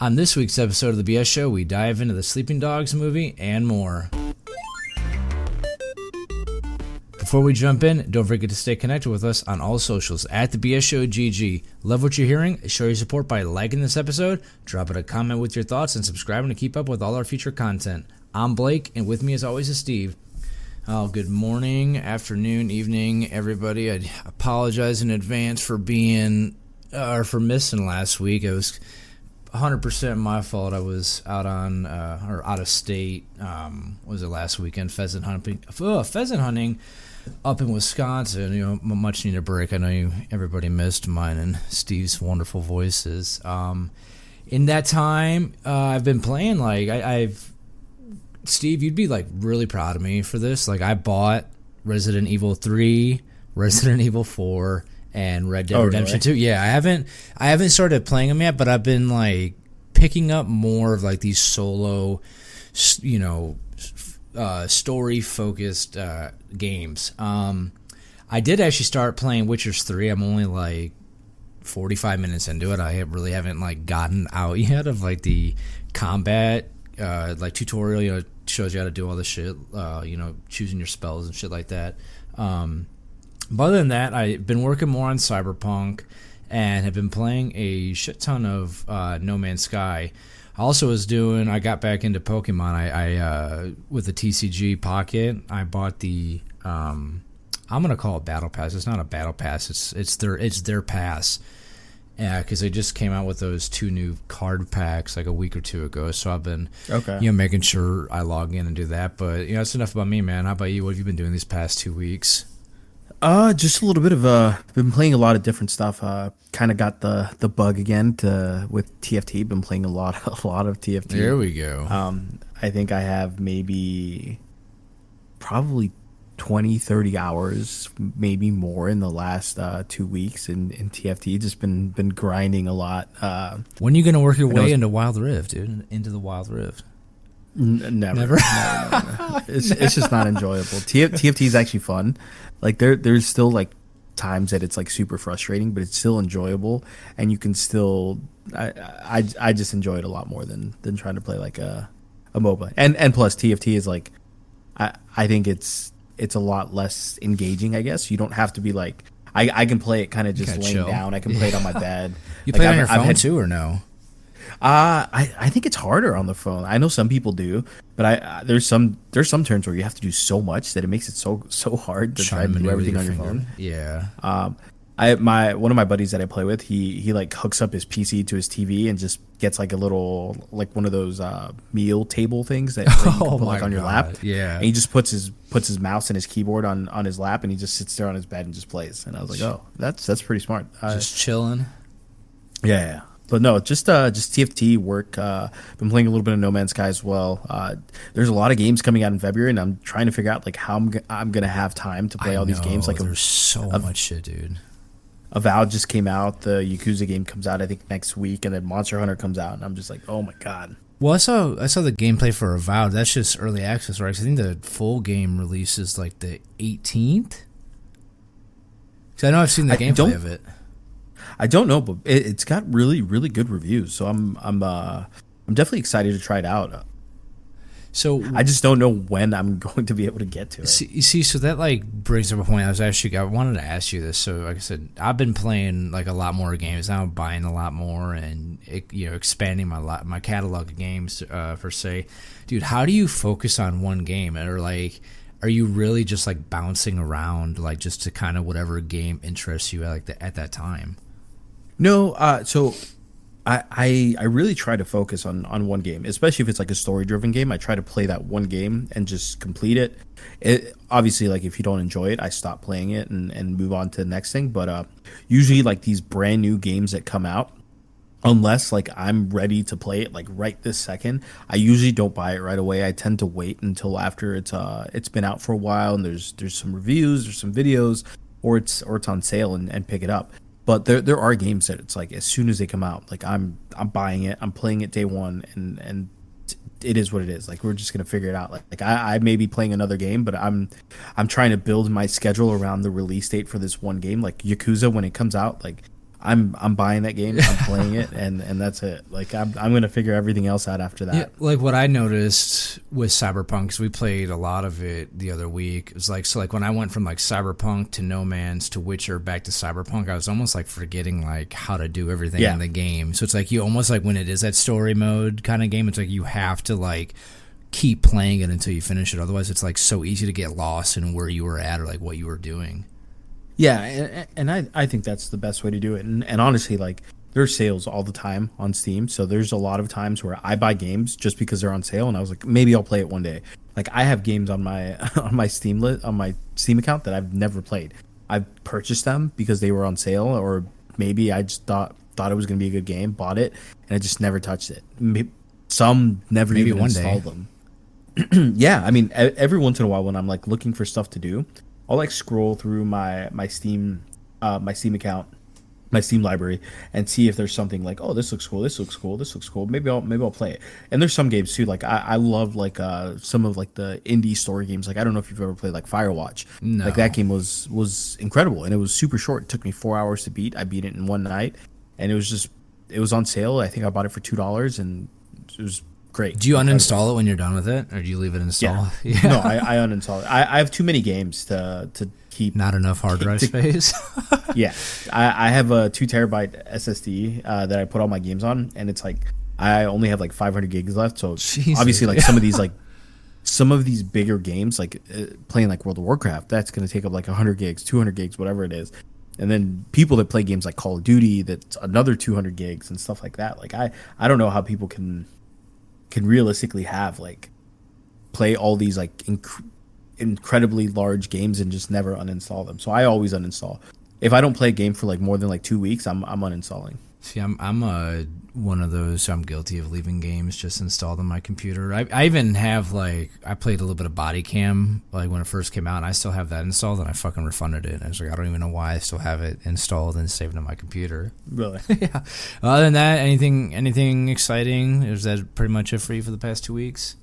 On this week's episode of the BS Show, we dive into the Sleeping Dogs movie and more. Before we jump in, don't forget to stay connected with us on all socials at the BS Show GG. Love what you're hearing? Show your support by liking this episode, dropping a comment with your thoughts, and subscribing to keep up with all our future content. I'm Blake, and with me as always is Steve. Oh, good morning, afternoon, evening, everybody. I apologize in advance for missing last week. It was 100% my fault. I was out of state. Was it last weekend? Pheasant hunting up in Wisconsin. You know, much needed break. I know everybody missed mine and Steve's wonderful voices. In that time, I've been playing. Steve, you'd be really proud of me for this. I bought Resident Evil 3, Resident Evil 4. And Red Dead Redemption 2. Yeah, I haven't started playing them yet, but I've been picking up more of these solo, story focused games. I did actually start playing Witcher 3. I'm only 45 minutes into it. I really haven't gotten out yet of the combat tutorial. Shows you how to do all this shit. Choosing your spells and shit like that. But other than that, I've been working more on Cyberpunk and have been playing a shit ton of No Man's Sky. I got back into Pokemon. I with the TCG Pocket, I bought the I'm gonna call it Battle Pass. It's not a Battle Pass. It's their pass. Yeah, because they just came out with those 2 new card packs a week or 2 ago. So I've been making sure I log in and do that. But that's enough about me, man. How about you? What have you been doing these past 2 weeks? Just a little bit of been playing a lot of different stuff. Kind of got the bug again with TFT. Been playing a lot of TFT. There we go. I think I have probably 20, 30 hours, maybe more in the last 2 weeks in TFT. Just been grinding a lot. When are you gonna work your way into Wild Rift, dude? Into the Wild Rift? Never. It's just not enjoyable. TFT is actually fun. There's still times that it's super frustrating, but it's still enjoyable, and you can still. I just enjoy it a lot more than trying to play a MOBA. And plus TFT is I think it's a lot less engaging. I guess you don't have to be I can play it kind of just laying down. I can play it on my bed. You play it on your phone too, or no? I think it's harder on the phone. I know some people do, but there's some turns where you have to do so much that it makes it so hard to try to do everything on your phone. Yeah. One of my buddies that I play with, he hooks up his PC to his TV and just gets a little one of those meal table things that you can put on your lap. Yeah. And he just puts his mouse and his keyboard on his lap, and he just sits there on his bed and just plays. And I was like, oh, that's pretty smart. Just chilling. Yeah. But no, just TFT work. Been playing a little bit of No Man's Sky as well. There's a lot of games coming out in February, and I'm trying to figure out how I'm gonna have time to play all these games. There's so much shit, dude. Avowed just came out. The Yakuza game comes out I think next week, and then Monster Hunter comes out, and I'm just oh my god. Well, I saw the gameplay for Avowed. That's just early access, right? 'Cause I think the full game releases the 18th. Because I know I've seen the gameplay of it. I don't know, but it's got really, really good reviews. So I'm definitely excited to try it out. So I just don't know when I'm going to be able to get to it. See, so that brings up a point. I wanted to ask you this. So like I said, I've been playing a lot more games. Now I'm buying a lot more and expanding my catalog of games per se. Dude, how do you focus on one game, or are you really just bouncing around just to kind of whatever game interests you at that time? No, so I really try to focus on one game, especially if it's a story-driven game. I try to play that one game and just complete it. Obviously, if you don't enjoy it, I stop playing it and move on to the next thing. But usually, these brand new games that come out, unless I'm ready to play it right this second, I usually don't buy it right away. I tend to wait until after it's been out for a while and there's some reviews, there's some videos, or it's on sale and pick it up. But there are games that it's as soon as they come out, I'm buying it, I'm playing it day one, and it is what it is. We're just gonna figure it out. I may be playing another game, but I'm trying to build my schedule around the release date for this one game. Yakuza, when it comes out, I'm buying that game, I'm playing it, and that's it. Like I'm gonna figure everything else out after that. Yeah, like what I noticed with Cyberpunk, because we played a lot of it the other week. It was like, so like when I went from like Cyberpunk to No Man's to Witcher back to Cyberpunk, I was almost like forgetting like how to do everything in the game. So it's like you almost like when it is that story mode kind of game, it's like you have to like keep playing it until you finish it. Otherwise, it's like so easy to get lost in where you were at or like what you were doing. Yeah, and I think that's the best way to do it. And honestly, like there's sales all the time on Steam, so there's a lot of times where I buy games just because they're on sale, and I was like, maybe I'll play it one day. Like I have games on my Steam account that I've never played. I've purchased them because they were on sale, or maybe I just thought it was going to be a good game, bought it, and I just never touched it. Some never maybe even installed them. Yeah, I mean, every once in a while when I'm like looking for stuff to do, I'll like scroll through my Steam account, my Steam library, and see if there's something like, oh, this looks cool, this looks cool, this looks cool. Maybe I'll play it. And there's some games too. Like I love like some of like the indie story games. Like I don't know if you've ever played like Firewatch. No. Like that game was incredible, and it was super short. It took me 4 hours to beat. I beat it in one night, and it was on sale. I think I bought it for $2, and it was great. Do you uninstall it when you're done with it, or do you leave it installed? Yeah. No, I uninstall it. I have too many games to keep. Not enough hard drive space. Yeah, I have a 2 terabyte SSD that I put all my games on, and it's like I only have like 500 gigs left. So Jesus. Obviously, like some of these bigger games, like playing like World of Warcraft, that's going to take up like 100 gigs, 200 gigs, whatever it is. And then people that play games like Call of Duty, that's another 200 gigs and stuff like that. Like I don't know how people can realistically have like play all these like incredibly large games and just never uninstall them. So I always uninstall. If I don't play a game for like more than like 2 weeks, I'm uninstalling. See, I'm one of those. I'm guilty of leaving games just installed on my computer. I even have like I played a little bit of Body Cam like when it first came out, and I still have that installed, and I fucking refunded it. And I was like, I don't even know why I still have it installed and saved on my computer. Really? Yeah. Other than that, anything exciting? Is that pretty much it for you for the past 2 weeks?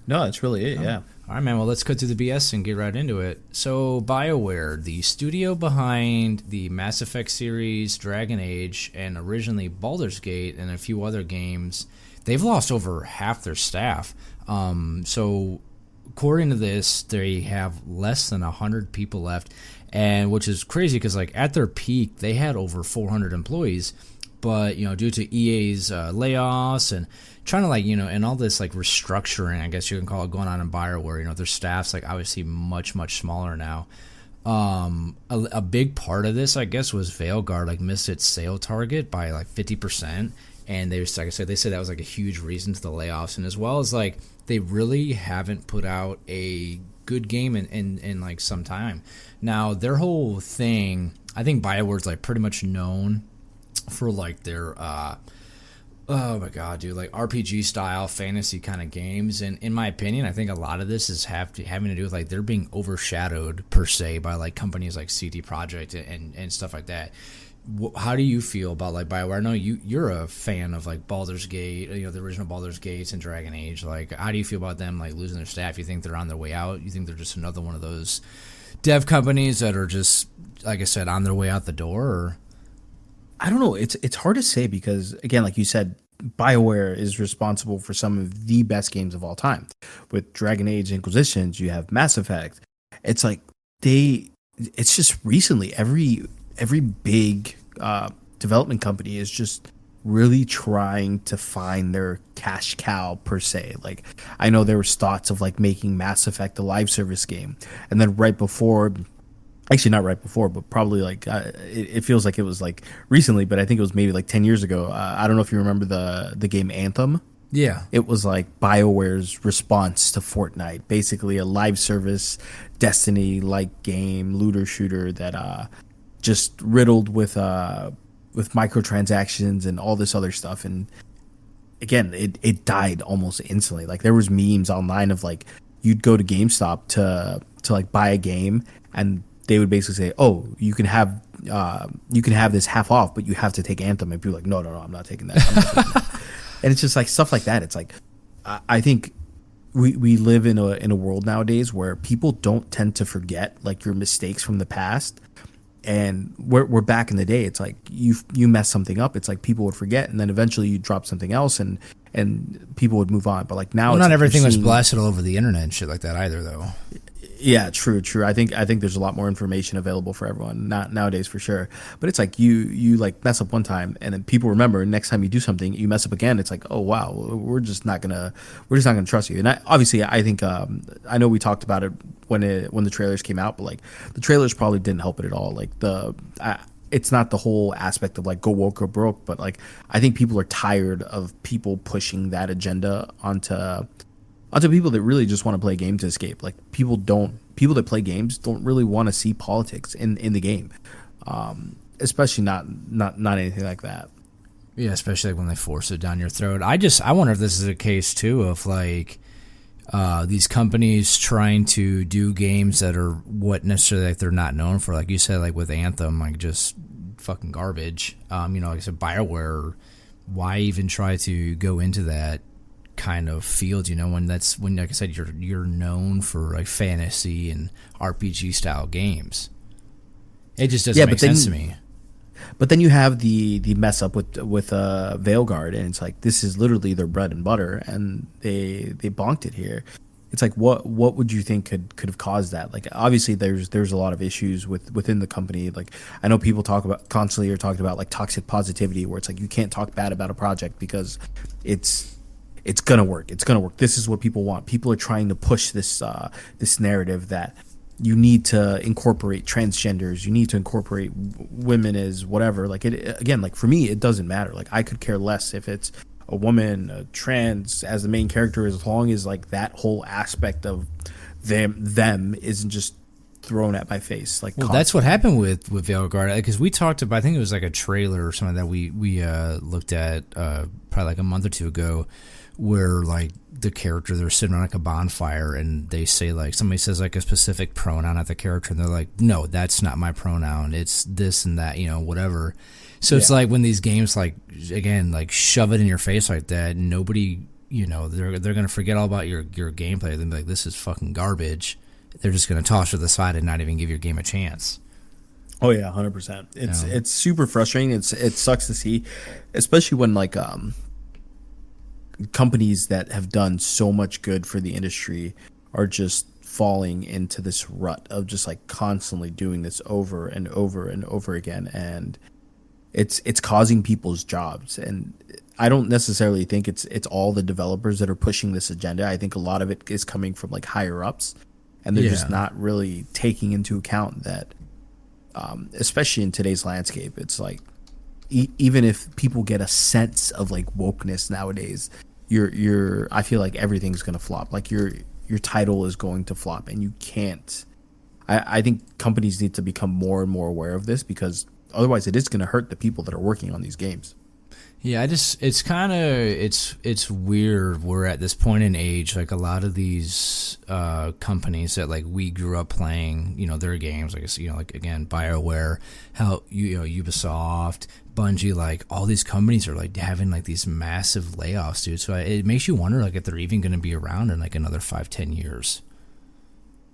No, that's really it. Yeah. All right, man. Well, let's cut through the BS and get right into it. So, Bioware, the studio behind the Mass Effect series, Dragon Age, and originally Baldur's Gate and a few other games, they've lost over half their staff. So, according to this, they have less than 100 people left, and which is crazy because, like, at their peak, they had over 400 employees. But, you know, due to EA's layoffs and trying to, like, you know, and all this, like, restructuring, I guess you can call it, going on in Bioware, you know, their staff's, like, obviously much, much smaller now. A big part of this, I guess, was Veilguard, like, missed its sale target by, like, 50%. And they just, like I said, they said that was, like, a huge reason to the layoffs. And as well as, like, they really haven't put out a good game in like, some time. Now, their whole thing, I think Bioware's, like, pretty much known for like their oh my god, dude, like RPG style fantasy kind of games, and in my opinion, I think a lot of this is having to do with like they're being overshadowed per se by like companies like CD Projekt and stuff like that. How do you feel about like Bioware? I know you're a fan of like Baldur's Gate, you know, the original Baldur's Gates and Dragon Age. Like, how do you feel about them like losing their staff? You think they're on their way out? You think they're just another one of those dev companies that are just, like I said, on their way out the door? Or I don't know. It's hard to say because, again, like you said, BioWare is responsible for some of the best games of all time. With Dragon Age Inquisitions, you have Mass Effect. It's like it's just recently every big development company is just really trying to find their cash cow per se. Like, I know there was thoughts of like making Mass Effect a live service game, and then right before. Actually, not right before, but probably like it feels like it was like recently, but I think it was maybe like 10 years ago. I don't know if you remember the game Anthem. Yeah. It was like BioWare's response to Fortnite, basically a live service Destiny-like game, looter shooter that just riddled with microtransactions and all this other stuff. And again, it died almost instantly. Like there was memes online of like you'd go to GameStop to like buy a game, and they would basically say, "Oh, you can have this half off, but you have to take Anthem." And people are like, "No, I'm not taking that." And it's just like stuff like that. It's like I think we live in a world nowadays where people don't tend to forget like your mistakes from the past, And we're back in the day. It's like you mess something up. It's like people would forget, and then eventually you drop something else, and people would move on. But like now, well, it's not like everything was blasted all over the internet and shit like that either, though. Yeah, true. I think there's a lot more information available for everyone, not nowadays for sure. But it's like you like mess up one time, and then people remember. Next time you do something, you mess up again. It's like, oh wow, we're just not gonna trust you. And I think I know we talked about it when the trailers came out, but like the trailers probably didn't help it at all. Like it's not the whole aspect of like go woke or broke, but like I think people are tired of people pushing that agenda onto people that really just want to play a game to escape. Like people that play games don't really want to see politics in the game, especially not anything like that. Yeah, especially like when they force it down your throat. I wonder if this is a case too of like these companies trying to do games that are what necessarily like they're not known for. Like you said, like with Anthem, like just fucking garbage. Like I said, Bioware. Why even try to go into that kind of field, when like I said, you're known for like fantasy and RPG style games. It just doesn't make sense to me. But then you have the mess up with Veilguard, and it's like this is literally their bread and butter, and they bonked it here. It's like what would you think could have caused that? Like obviously there's a lot of issues within the company. Like I know people constantly are talking about like toxic positivity, where it's like you can't talk bad about a project because it's gonna work. It's gonna work. This is what people want. People are trying to push this narrative that you need to incorporate transgenders. You need to incorporate women as whatever. Like it again. Like for me, it doesn't matter. Like I could care less if it's a woman, a trans as the main character, as long as like that whole aspect of them isn't just thrown at my face. Like that's what happened with Veilguard, because we talked about, I think it was like a trailer or something that we looked at probably like a month or two ago, where like the character, they're sitting on like a bonfire and they say like, somebody says like a specific pronoun at the character and they're like, no, that's not my pronoun, it's this and that, whatever. So it's like when these games like, again, like shove it in your face like that, nobody, they're going to forget all about your gameplay. They'll be like, this is fucking garbage. They're just going to toss it to the side and not even give your game a chance. Oh yeah, 100%. It's super frustrating. It sucks to see, especially when like companies that have done so much good for the industry are just falling into this rut of just like constantly doing this over and over and over again, and it's causing people's jobs. And I don't necessarily think it's all the developers that are pushing this agenda. I think a lot of it is coming from like higher ups, and they're just not really taking into account that, especially in today's landscape, it's like even if people get a sense of like wokeness nowadays, I feel like everything's gonna flop. Like your title is going to flop, and you can't. I think companies need to become more and more aware of this, because otherwise it is going to hurt the people that are working on these games. Yeah, it's weird. We're at this point in age, like a lot of these companies that like we grew up playing, their games, like like again, BioWare, Ubisoft, Bungie, like all these companies are like having like these massive layoffs, dude. So it makes you wonder like if they're even going to be around in like another 5-10 years.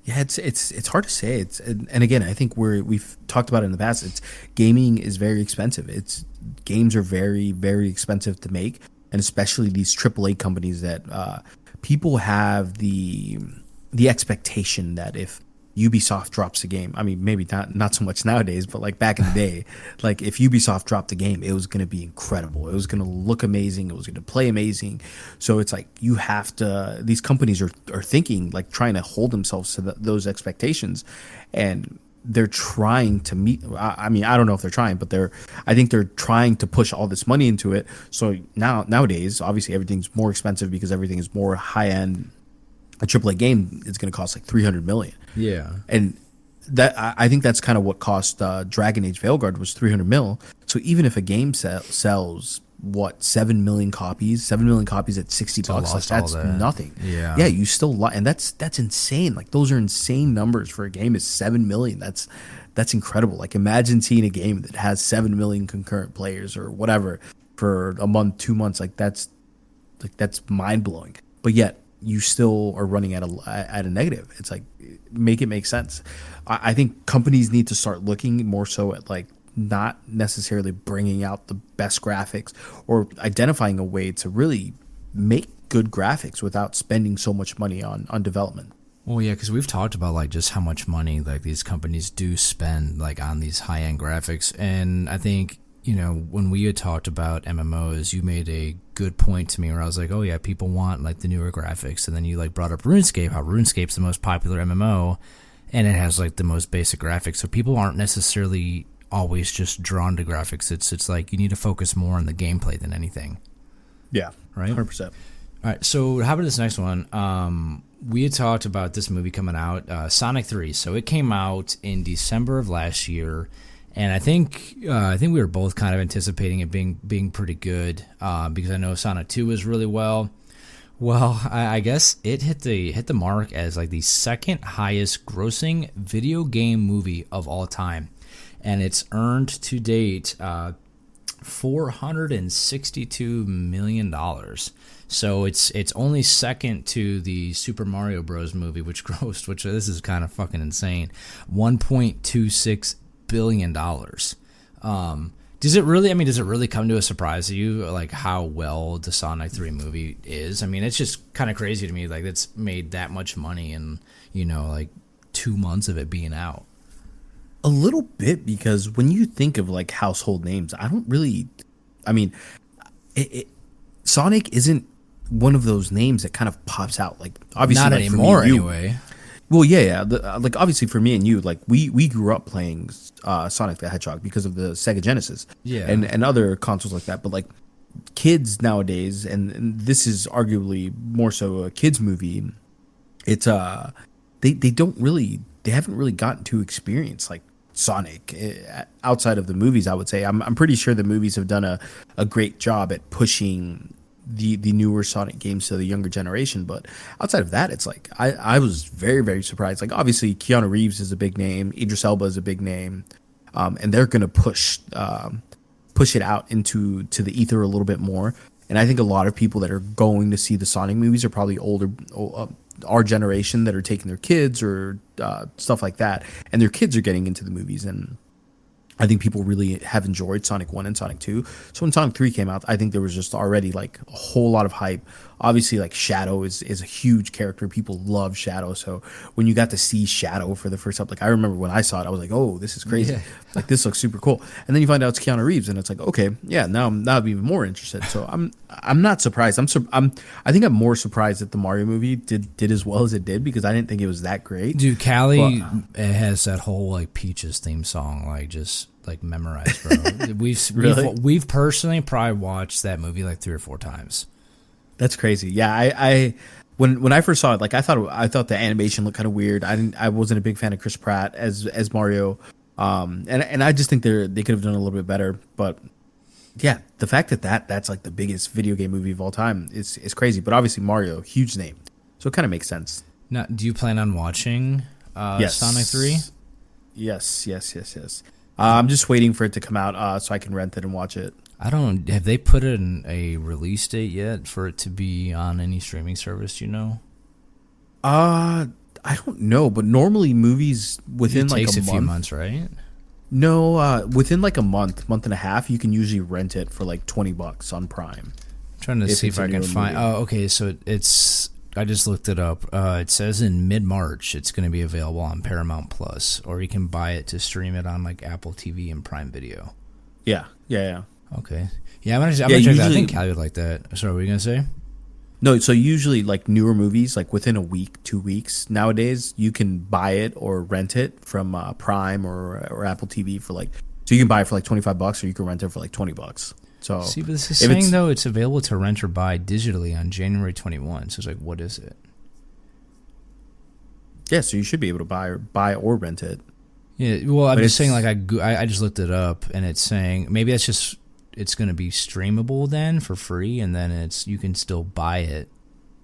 Yeah, it's hard to say. And again, I think we've talked about it in the past. It's gaming is very expensive. Games are very, very expensive to make, and especially these AAA companies that people have the expectation that if Ubisoft drops a game, I mean, maybe not so much nowadays, but like back in the day, like if Ubisoft dropped a game, it was going to be incredible. It was going to look amazing. It was going to play amazing. So it's like you have to. These companies are thinking, like trying to hold themselves to those expectations, and they're trying to meet. I mean, I don't know if they're trying, but I think they're trying to push all this money into it. So nowadays, obviously, everything's more expensive because everything is more high end. A AAA game is going to cost like $300 million. Yeah, and that I think that's kind of what cost Dragon Age Veilguard was $300 million. So even if a game sells 7 million copies at $60, like that's nothing. Yeah, you still and that's insane. Like those are insane numbers for a game. Is 7 million. That's incredible. Like imagine seeing a game that has 7 million concurrent players or whatever for a month, 2 months. Like that's mind blowing. But yet you still are running at a negative. It's like make it make sense. I think companies need to start looking more so at like not necessarily bringing out the best graphics or identifying a way to really make good graphics without spending so much money on development. Well, yeah, because we've talked about like just how much money like these companies do spend like on these high-end graphics, and I think, you know, when we had talked about MMOs, you made a good point to me where I was like, oh yeah, people want like the newer graphics, and then you like brought up RuneScape, how RuneScape's the most popular MMO, and it has like the most basic graphics, so people aren't necessarily always just drawn to graphics. It's like you need to focus more on the gameplay than anything. Yeah, right, 100%. All right, so how about this next one? We had talked about this movie coming out, Sonic 3. So it came out in December of last year, and I think we were both kind of anticipating it being pretty good, because I know Sonic 2 was really well. Well, I guess it hit the mark as like the second highest grossing video game movie of all time, and it's earned to date $462 million. So it's only second to the Super Mario Bros. Movie, which grossed, which this is kind of fucking insane, $1.26 billion. Does it really come to a surprise to you, like how well the Sonic 3 movie is? I mean, it's just kind of crazy to me, like it's made that much money in, you know, like 2 months of it being out. A little bit, because when you think of like household names, Sonic isn't one of those names that kind of pops out. Like obviously, not like, anymore, for me and you, anyway. Well, yeah. Like obviously for me and you, like we grew up playing Sonic the Hedgehog because of the Sega Genesis, yeah, and other consoles like that. But like kids nowadays, and this is arguably more so a kids movie. It's they haven't really gotten to experience like Sonic outside of the movies. I would say I'm pretty sure the movies have done a great job at pushing the newer Sonic games to the younger generation, but outside of that, it's like I was very, very surprised. Like obviously Keanu Reeves is a big name, Idris Elba is a big name, and they're gonna push it out into the ether a little bit more. And I think a lot of people that are going to see the Sonic movies are probably older, our generation, that are taking their kids or stuff like that, and their kids are getting into the movies. And I think people really have enjoyed Sonic 1 and Sonic 2. So when Sonic 3 came out, I think there was just already like a whole lot of hype. Obviously, like Shadow is a huge character. People love Shadow. So when you got to see Shadow for the first time, like I remember when I saw it, I was like, oh, this is crazy. Yeah. Like this looks super cool. And then you find out it's Keanu Reeves, and it's like, okay, yeah, now I'm even more interested. So I'm not surprised. I think I'm more surprised that the Mario movie did as well as it did, because I didn't think it was that great. Dude, Callie has that whole like Peaches theme song like just like memorized, bro. we've personally probably watched that movie like 3 or 4 times. That's crazy. Yeah, I when I first saw it, like I thought the animation looked kind of weird. I wasn't a big fan of Chris Pratt as Mario, and I just think they could have done a little bit better. But yeah, the fact that's like the biggest video game movie of all time is crazy. But obviously Mario, huge name, so it kind of makes sense. Now, do you plan on watching Sonic 3? Yes. I'm just waiting for it to come out so I can rent it and watch it. I don't. Have they put in a release date yet for it to be on any streaming service? You know? I don't know, but normally movies within it like takes a month, few months, right? No, within like a month and a half, you can usually rent it for like $20 on Prime. I'm trying to see if I can find. Oh, okay. So it's. I just looked it up. It says in mid-March it's going to be available on Paramount Plus, or you can buy it to stream it on like Apple TV and Prime Video. Yeah. Okay. Yeah, I'm gonna check that. I think Callie would like that. Sorry, what were you gonna say? No, so usually like newer movies, like within a week, 2 weeks nowadays, you can buy it or rent it from Prime or Apple TV for like. So you can buy it for like $25, or you can rent it for like $20. So see, but this is saying though it's available to rent or buy digitally on January 21. So it's like, what is it? Yeah, so you should be able to buy or rent it. Yeah, well, I'm just saying, like I just looked it up, and it's saying maybe that's just it's going to be streamable then for free, and then you can still buy it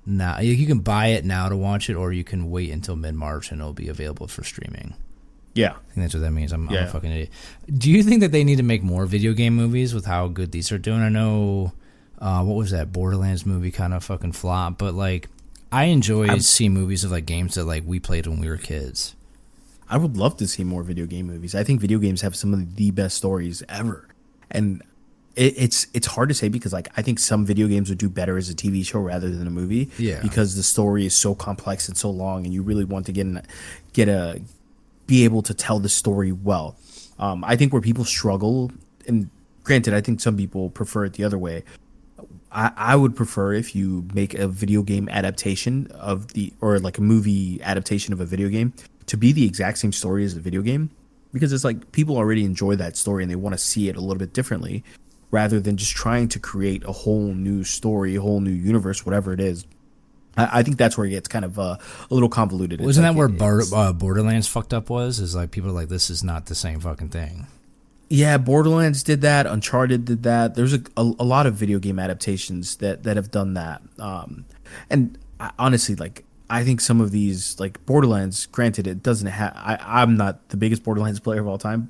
now. You can buy it now to watch it, or you can wait until mid-March and it'll be available for streaming. Yeah, I think that's what that means. I'm a fucking idiot. Do you think that they need to make more video game movies with how good these are doing? I know, what was that Borderlands movie kind of fucking flop, but like I enjoy seeing movies of like games that like we played when we were kids. I would love to see more video game movies. I think video games have some of the best stories ever, and it's hard to say because like I think some video games would do better as a TV show rather than a movie. Yeah, because the story is so complex and so long, and you really want to be able to tell the story well. I think where people struggle, and granted, I think some people prefer it the other way. I would prefer if you make a video game adaptation or like a movie adaptation of a video game to be the exact same story as the video game, because it's like people already enjoy that story and they want to see it a little bit differently rather than just trying to create a whole new story, a whole new universe, whatever it is. I think that's where it gets kind of a little convoluted. Wasn't that where Borderlands fucked up was? Is like people are like, this is not the same fucking thing. Yeah, Borderlands did that. Uncharted did that. There's a lot of video game adaptations that have done that. And honestly, like I think some of these, like Borderlands, granted, it doesn't have. I'm not the biggest Borderlands player of all time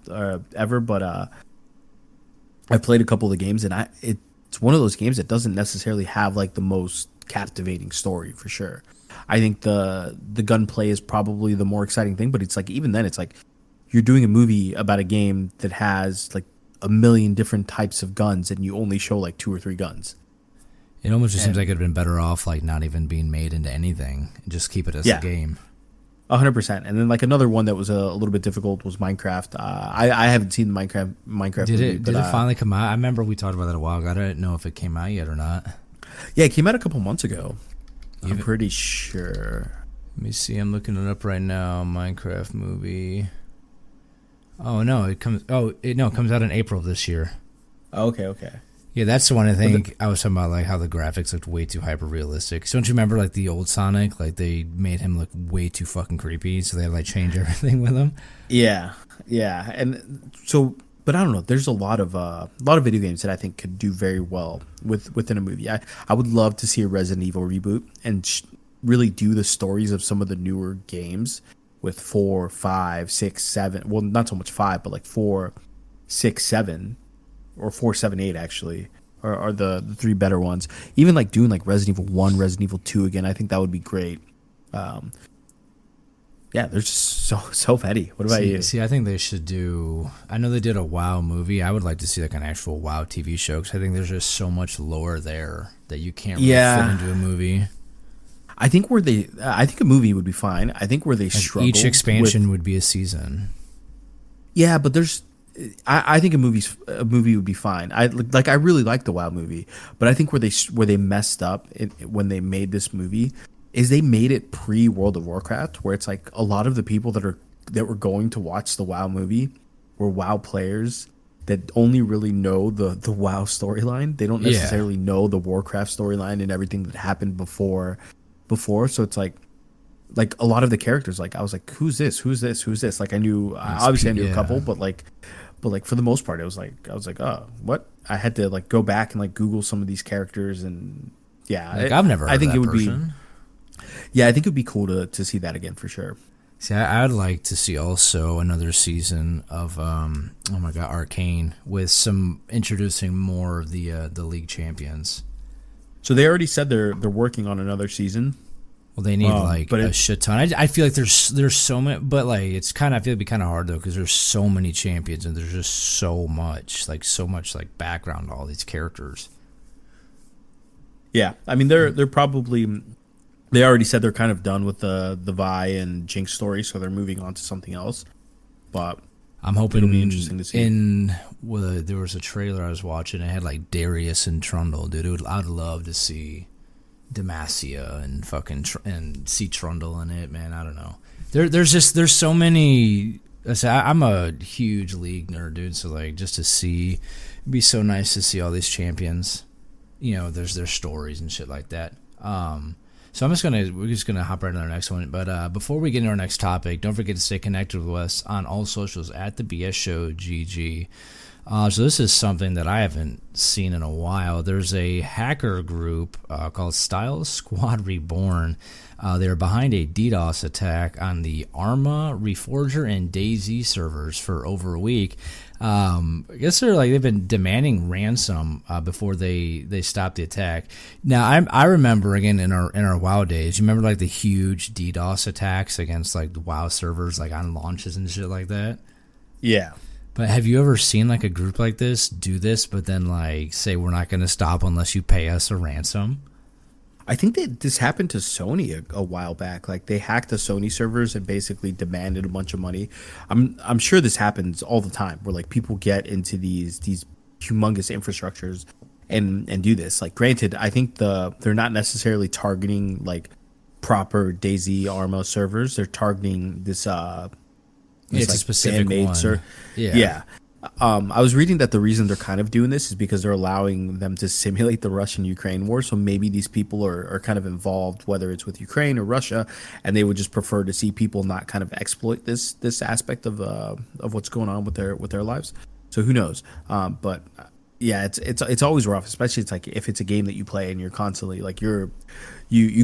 ever, but I played a couple of the games, and it's one of those games that doesn't necessarily have like the most captivating story for sure. I think the gunplay is probably the more exciting thing, but it's like even then, it's like. You're doing a movie about a game that has like a million different types of guns and you only show like 2 or 3 guns. It almost just seems like it'd been better off like not even being made into anything and just keep it as a game. 100%. And then like another one that was a little bit difficult was Minecraft. I haven't seen the Minecraft movie. Did it finally come out? I remember we talked about that a while ago. I don't know if it came out yet or not. Yeah, it came out a couple months ago. I'm pretty sure. Let me see. I'm looking it up right now. Minecraft movie. Oh no! It comes out in April of this year. Okay. Yeah, that's the one I think I was talking about, like how the graphics looked way too hyper realistic. So don't you remember like the old Sonic? Like they made him look way too fucking creepy, so they had to like change everything with him. Yeah, and so, but I don't know. There's a lot of video games that I think could do very well within a movie. I would love to see a Resident Evil reboot and really do the stories of some of the newer games. With 4, 5, 6, 7. Well, not so much 5, but like 4, 6, 7, or 4, 7, 8 actually are the 3 better ones. Even like doing like Resident Evil 1, Resident Evil 2 again, I think that would be great. Yeah, they're just so many. What about you? See, I think they should do. I know they did a WoW movie. I would like to see like an actual WoW TV show because I think there's just so much lore there that you can't really fit into a movie. I think a movie would be fine. I think where they struggle. Each expansion would be a season. Yeah, but I think a movie would be fine. I really like the WoW movie, but I think where they messed up when they made this movie is they made it pre World of Warcraft, where it's like a lot of the people that were going to watch the WoW movie were WoW players that only really know the WoW storyline. They don't necessarily know the Warcraft storyline and everything that happened before. So it's like a lot of the characters, like I was like, who's this? Like I knew obviously I knew a couple, but for the most part, I was like, oh, what? I had to like go back and like Google some of these characters, and I've never heard of that person. I think it would be cool to see that again for sure. See, I'd like to see also another season of Arcane with some introducing more of the League champions. So they already said they're working on another season. Well, they need a shit ton. I feel like there's so many, but like I feel it'd be kind of hard though because there's so many champions and there's just so much background to all these characters. Yeah, I mean they're probably they already said they're kind of done with the Vi and Jinx story, so they're moving on to something else. But I'm hoping it'll be interesting to see. There was a trailer I was watching. It had like Darius and Trundle, dude. I'd love to see Demacia and and see Trundle in it, man. I don't know. There's so many. I'm a huge League nerd, dude. So like just to see, it'd be so nice to see all these champions. You know, there's their stories and shit like that. So we're just gonna hop right into our next one. But before we get into our next topic, don't forget to stay connected with us on all socials at the BS Show GG. So this is something that I haven't seen in a while. There's a hacker group called Style Squad Reborn. They're behind a DDoS attack on the Arma, Reforger, and DayZ servers for over a week. I guess they've been demanding ransom before they stop the attack. Now I remember again in our WoW days. You remember like the huge DDoS attacks against like the WoW servers like on launches and shit like that. Yeah. But have you ever seen like a group like this do this, but then like say we're not going to stop unless you pay us a ransom? I think that this happened to Sony a while back. Like they hacked the Sony servers and basically demanded a bunch of money. I'm sure this happens all the time, where like people get into these humongous infrastructures and do this. Like, granted, I think they're not necessarily targeting like proper DayZ Arma servers. They're targeting this it's like a specific one. Yeah. I was reading that the reason they're kind of doing this is because they're allowing them to simulate the Russian-Ukraine war. So maybe these people are kind of involved, whether it's with Ukraine or Russia, and they would just prefer to see people not kind of exploit this aspect of what's going on with their lives. So who knows? But yeah, it's always rough, especially it's like if it's a game that you play and you're constantly like you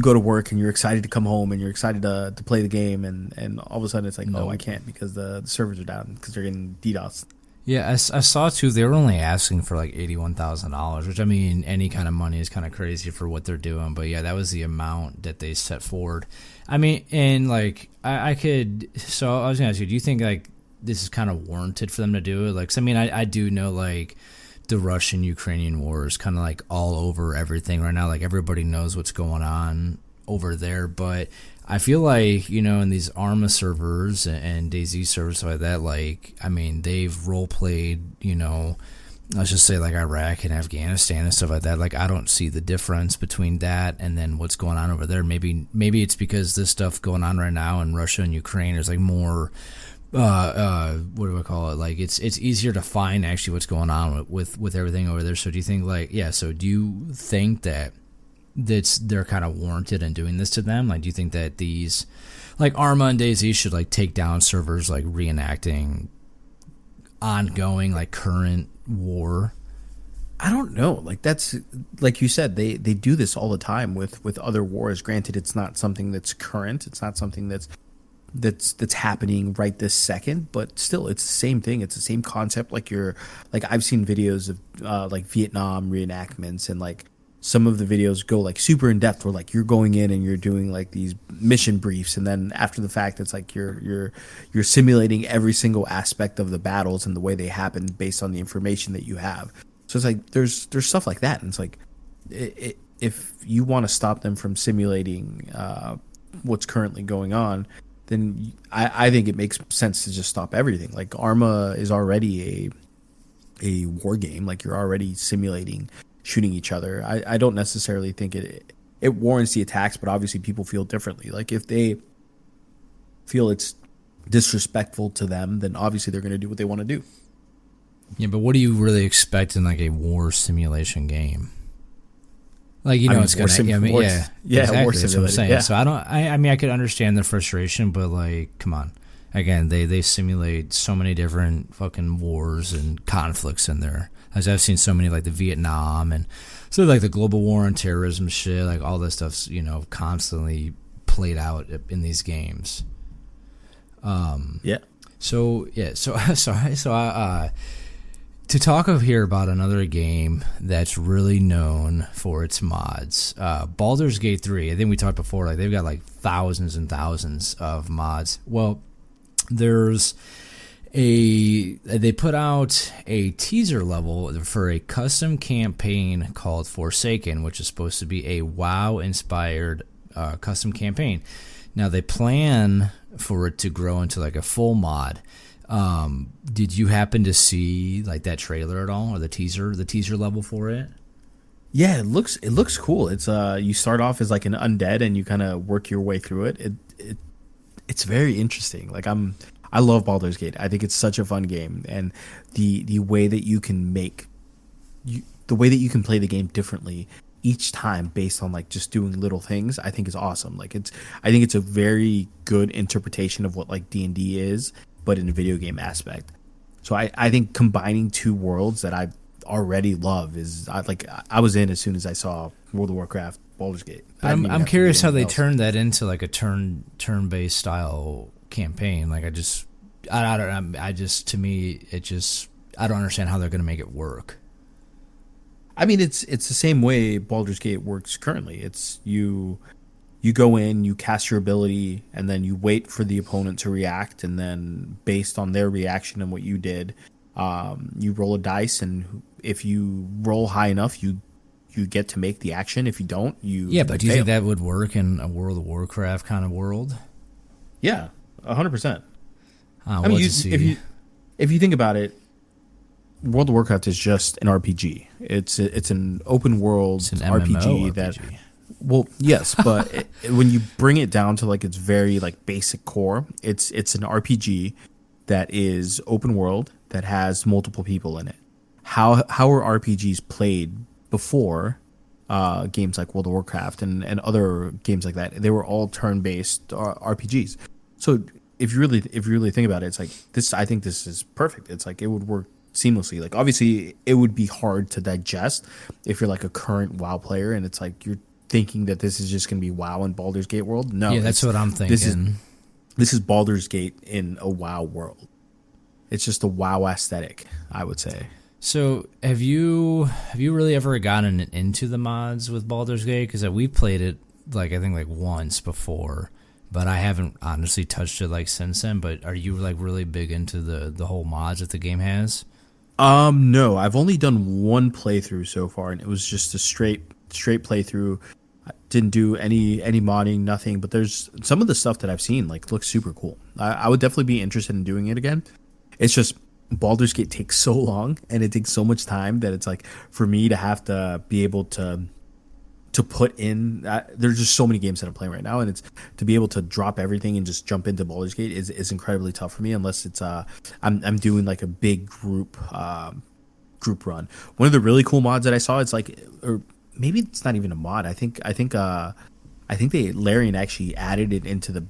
go to work and you're excited to come home and you're excited to play the game, and all of a sudden it's like, oh, I can't because the servers are down because they're getting DDoS. Yeah, I saw too. They were only asking for like $81,000, which I mean, any kind of money is kind of crazy for what they're doing. But yeah, that was the amount that they set forward. I mean, and like I could. So I was gonna ask you, do you think like this is kind of warranted for them to do it? Like, 'cause I mean, I do know like the Russian-Ukrainian war is kind of like all over everything right now. Like everybody knows what's going on over there, but I feel like, you know, in these Arma servers and DayZ servers like that, like, I mean, they've role-played, you know, let's just say like Iraq and Afghanistan and stuff like that. Like, I don't see the difference between that and then what's going on over there. Maybe it's because this stuff going on right now in Russia and Ukraine is like more, what do I call it? Like, it's easier to find actually what's going on with everything over there. So do you think so do you think that they're kind of warranted in doing this to them? Like, do you think that these, like Arma and DayZ, should like take down servers like reenacting ongoing like current war? I don't know. Like that's like you said, they do this all the time with other wars. Granted, it's not something that's current. It's not something that's happening right this second, but still it's the same thing. It's the same concept. Like I've seen videos of like Vietnam reenactments, and like some of the videos go like super in depth where like you're going in and you're doing like these mission briefs, and then after the fact it's like you're simulating every single aspect of the battles and the way they happen based on the information that you have. So it's like there's stuff like that, and it's like if you want to stop them from simulating what's currently going on, then I think it makes sense to just stop everything. Like Arma is already a war game. Like you're already simulating shooting each other. I don't necessarily think it warrants the attacks, but obviously people feel differently. Like if they feel it's disrespectful to them, then obviously they're going to do what they want to do. Yeah, but what do you really expect in like a war simulation game? Like, you know, it's gonna. Exactly. War That's what I'm saying. Yeah. So I mean, I could understand the frustration, but like, come on. Again, they simulate so many different fucking wars and conflicts in there. As I've seen so many like the Vietnam and so like the global war on terrorism shit, like all this stuff's, you know, constantly played out in these games. To talk of here about another game that's really known for its mods, Baldur's Gate 3. I think we talked before, like they've got like thousands and thousands of mods. Well, they put out a teaser level for a custom campaign called Forsaken, which is supposed to be a WoW-inspired custom campaign. Now they plan for it to grow into like a full mod. Did you happen to see like that trailer at all, or the teaser level for it? Yeah, it looks cool. It's you start off as like an undead and you kind of work your way through it. It's very interesting. Like I love Baldur's Gate. I think it's such a fun game, and the way that you can play the game differently each time based on like just doing little things, I think is awesome. Like I think it's a very good interpretation of what like D&D is, but in a video game aspect. So I think combining two worlds that I already love is I was in as soon as I saw World of Warcraft Baldur's Gate. I'm curious how they turned that into like a turn-based style campaign. Like I don't know. To me, it just I don't understand how they're going to make it work. I mean, it's the same way Baldur's Gate works currently. It's you go in, you cast your ability, and then you wait for the opponent to react, and then based on their reaction and what you did, you roll a dice, and if you roll high enough, you get to make the action. If you don't, Yeah, but do you think that would work in a World of Warcraft kind of world? Yeah, 100%. I mean, if you think about it, World of Warcraft is just an RPG. It's an open world RPG that. Well, yes, but when you bring it down to like its very like basic core, it's an RPG that is open world that has multiple people in it. How are RPGs played before games like World of Warcraft and other games like that? They were all turn-based RPGs. So if you really think about it, it's like this. I think this is perfect. It's like it would work seamlessly. Like obviously, it would be hard to digest if you're like a current WoW player and it's like you're thinking that this is just going to be WoW in Baldur's Gate world. No, yeah, that's what I'm thinking. This is Baldur's Gate in a WoW world. It's just a WoW aesthetic, I would say. So have you really ever gotten into the mods with Baldur's Gate? Because we played it I think once before, but I haven't honestly touched it since then. But are you really big into the whole mods that the game has? No, I've only done one playthrough so far, and it was just a straight playthrough. I didn't do any modding, nothing. But there's some of the stuff that I've seen looks super cool. I would definitely be interested in doing it again. It's just Baldur's Gate takes so long and it takes so much time that it's like for me to have to be able to put in. There's just so many games that I'm playing right now, and it's to be able to drop everything and just jump into Baldur's Gate is incredibly tough for me unless it's I'm doing a big group run. One of the really cool mods that I saw, it's or maybe it's not even a mod. I think Larian actually added it into the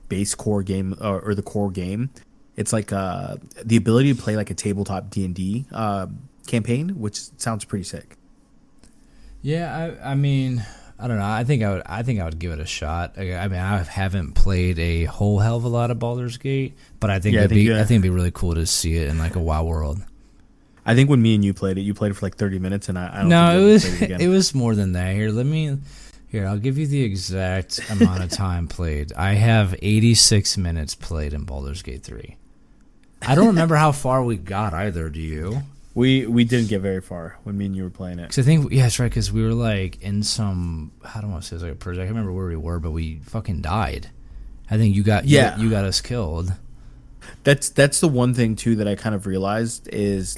base core game or the core game. It's the ability to play a tabletop D&D campaign, which sounds pretty sick. Yeah, I mean, I don't know. I think I would give it a shot. I mean, I haven't played a whole hell of a lot of Baldur's Gate, but I think it'd be really cool to see it in a WoW world. I think when me and you played it for 30 minutes, and I don't. No, it was more than that. I'll give you the exact amount of time played. I have 86 minutes played in Baldur's Gate 3. I don't remember how far we got either. Do you? We didn't get very far when me and you were playing it. Cause I think that's right. Because we were in some, I don't want to say it was a project. I can't remember where we were, but we fucking died. I think you got us killed. That's the one thing too that I kind of realized is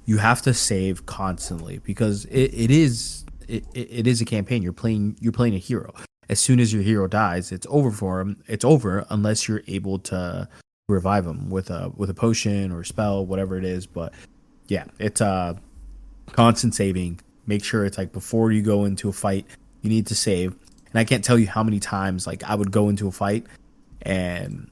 you have to save constantly because it is a campaign. You're playing a hero. As soon as your hero dies, it's over for him. It's over unless you're able to revive him with a potion or a spell, whatever it is. But yeah, it's constant saving. Make sure it's before you go into a fight, you need to save. And I can't tell you how many times I would go into a fight and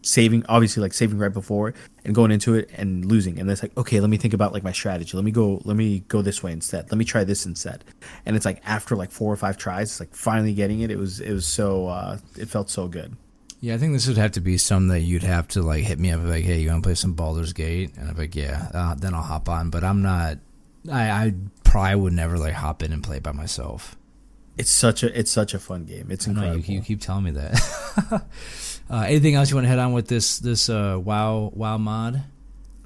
saving right before and going into it and losing, and it's okay, let me think about my strategy. Let me go this way instead. Let me try this instead. And it's after 4 or 5 tries, it's finally getting it. It was so it felt so good. Yeah, I think this would have to be something that you'd have to hit me up hey, you want to play some Baldur's Gate? And I'm yeah, then I'll hop on. But I'm not. I probably would never hop in and play by myself. It's such a fun game. It's incredible. You keep telling me that. Anything else you want to head on with this WoW mod?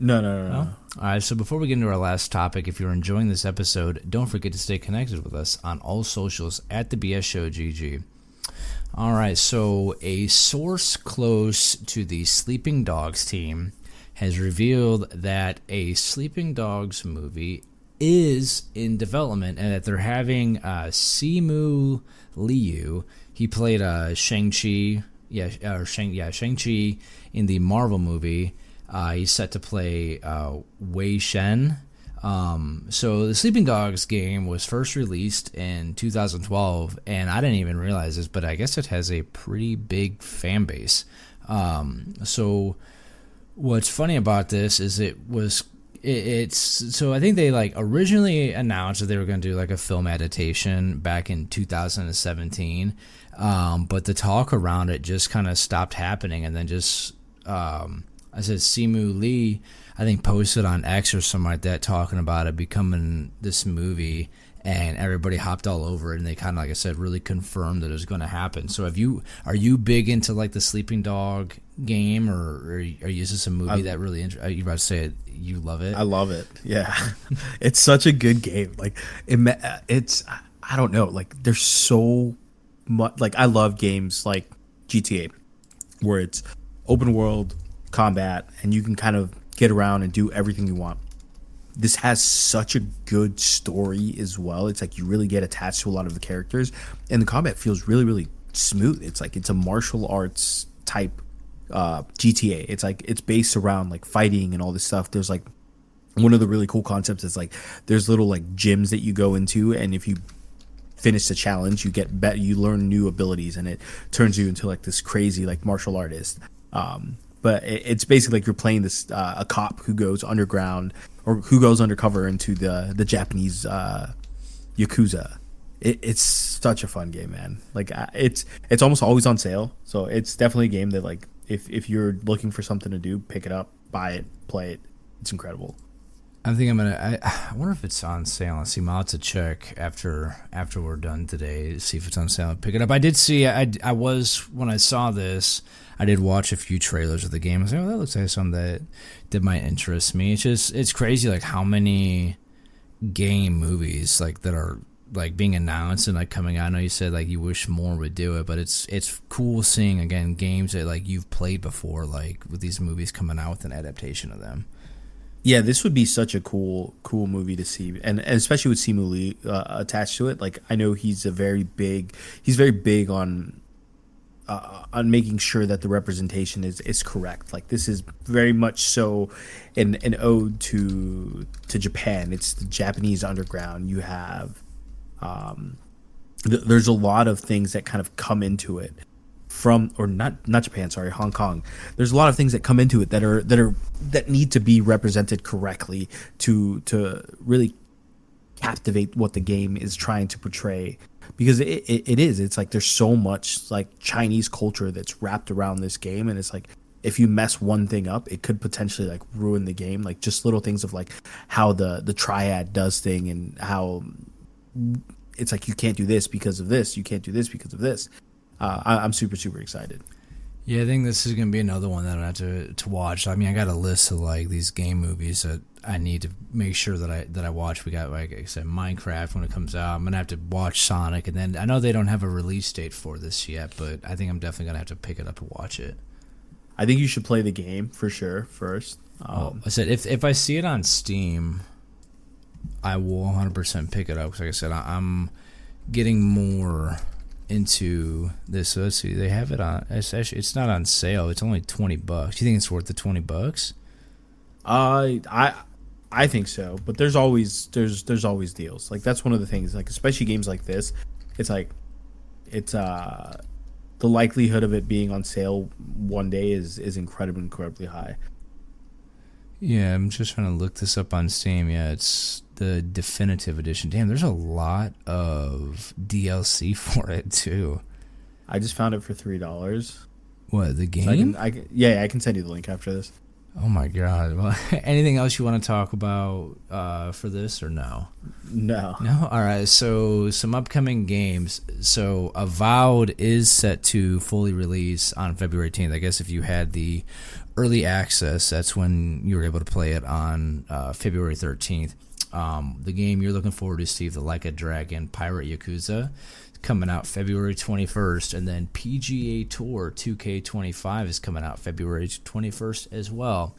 No. All right, so before we get into our last topic, if you're enjoying this episode, don't forget to stay connected with us on all socials at the BS Show GG. All right, so a source close to the Sleeping Dogs team has revealed that a Sleeping Dogs movie is in development and that they're having Simu Liu. He played Shang-Chi. Shang-Chi in the Marvel movie. He's set to play Wei Shen. So the Sleeping Dogs game was first released in 2012, and I didn't even realize this, but I guess it has a pretty big fan base. So what's funny about this is so I think they originally announced that they were going to do a film adaptation back in 2017, but the talk around it just kind of stopped happening, and then just I said Simu Lee, I think posted on X or something like that, talking about it becoming this movie, and everybody hopped all over it, and they kind of, like I said, really confirmed that it was going to happen. So are you big into like the Sleeping Dog game, or is this a movie that really are you about to say you love it? I love it. Yeah. It's such a good game. Like it's I don't know, like there's so much, like I love games like GTA where it's open world combat and you can kind of get around and do everything you want. This has such a good story as well. It's like you really get attached to a lot of the characters, and the combat feels really, really smooth. It's like it's a martial arts type GTA. It's like it's based around like fighting and all this stuff. There's like one of the really cool concepts is like there's little like gyms that you go into, and if you finish the challenge, you get you learn new abilities, and it turns you into like this crazy like martial artist. But it's basically like you're playing this a cop who goes underground or who goes undercover into the Japanese Yakuza. It's such a fun game, man. Like it's almost always on sale, so it's definitely a game that like if you're looking for something to do, pick it up, buy it, play it. It's incredible. I think I'm gonna. I wonder if it's on sale. I'll see. I'll have to check after we're done today. See if it's on sale. Pick it up. I did see. I was when I saw this. I did watch a few trailers of the game. I was like, oh, that looks like something that might interest me. It's crazy like how many game movies like that are like being announced and like coming out. I know you said like you wish more would do it, but it's cool seeing again games that like you've played before, like with these movies coming out with an adaptation of them. Yeah, this would be such a cool movie to see, and especially with Simu Lee attached to it. Like I know he's very big on making sure that the representation is correct. Like this is very much so an ode to Japan. It's the Japanese underground. You have there's a lot of things that kind of come into it from, or not Japan, sorry, Hong Kong. There's a lot of things that come into it that need to be represented correctly to really captivate what the game is trying to portray, because it's like there's so much like Chinese culture that's wrapped around this game, and it's like if you mess one thing up, it could potentially like ruin the game. Like just little things of like how the triad does thing, and how it's like you can't do this because of this, you can't do this because of this. I'm super excited. Yeah, I think this is going to be another one that I have to watch. I mean, I got a list of like these game movies that I need to make sure that I watch. We got, like I said, Minecraft when it comes out. I'm going to have to watch Sonic, and then I know they don't have a release date for this yet, but I think I'm definitely going to have to pick it up and watch it. I think you should play the game for sure first. I said if I see it on Steam, I will 100% pick it up, because like I said, I'm getting more into this. So let's see, they have it on, it's not on sale, it's only $20. Do you think it's worth the $20? I think so, but there's always deals. Like that's one of the things, like especially games like this, it's like it's the likelihood of it being on sale one day is incredibly high. Yeah, I'm just trying to look this up on Steam. Yeah, it's the definitive edition. Damn, there's a lot of DLC for it too. I just found it for $3. What, the game? So I can send you the link after this. Oh my god. Well, anything else you want to talk about for this, or no? No. All right. So some upcoming games. So Avowed is set to fully release on February 18th. I guess if you had the early access, that's when you were able to play it on February 13th. The game you're looking forward to, Steve, the Like a Dragon Pirate Yakuza, coming out February 21st, and then PGA Tour 2K25 is coming out February 21st as well.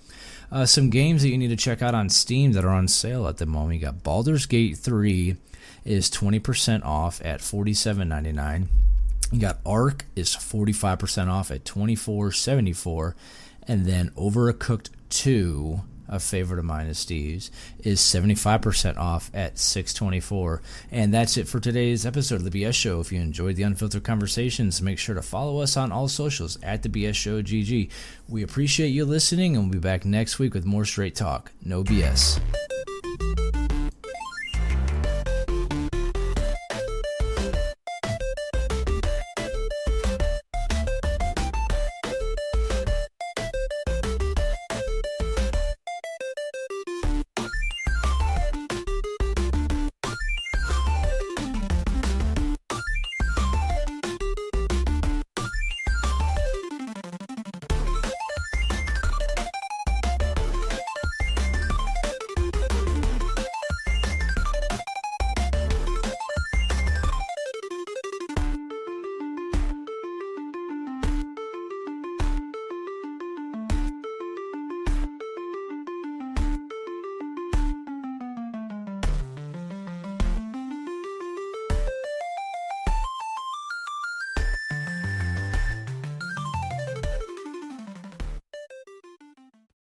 Some games that you need to check out on Steam that are on sale at the moment. You got Baldur's Gate 3 is 20% off at $47.99. You got Ark is 45% off at $24.74, and then Overcooked 2, a favorite of mine is Steve's, is 75% off at $6.24. And that's it for today's episode of The BS Show. If you enjoyed the unfiltered conversations, make sure to follow us on all socials at The BS Show GG. We appreciate you listening, and we'll be back next week with more straight talk. No BS.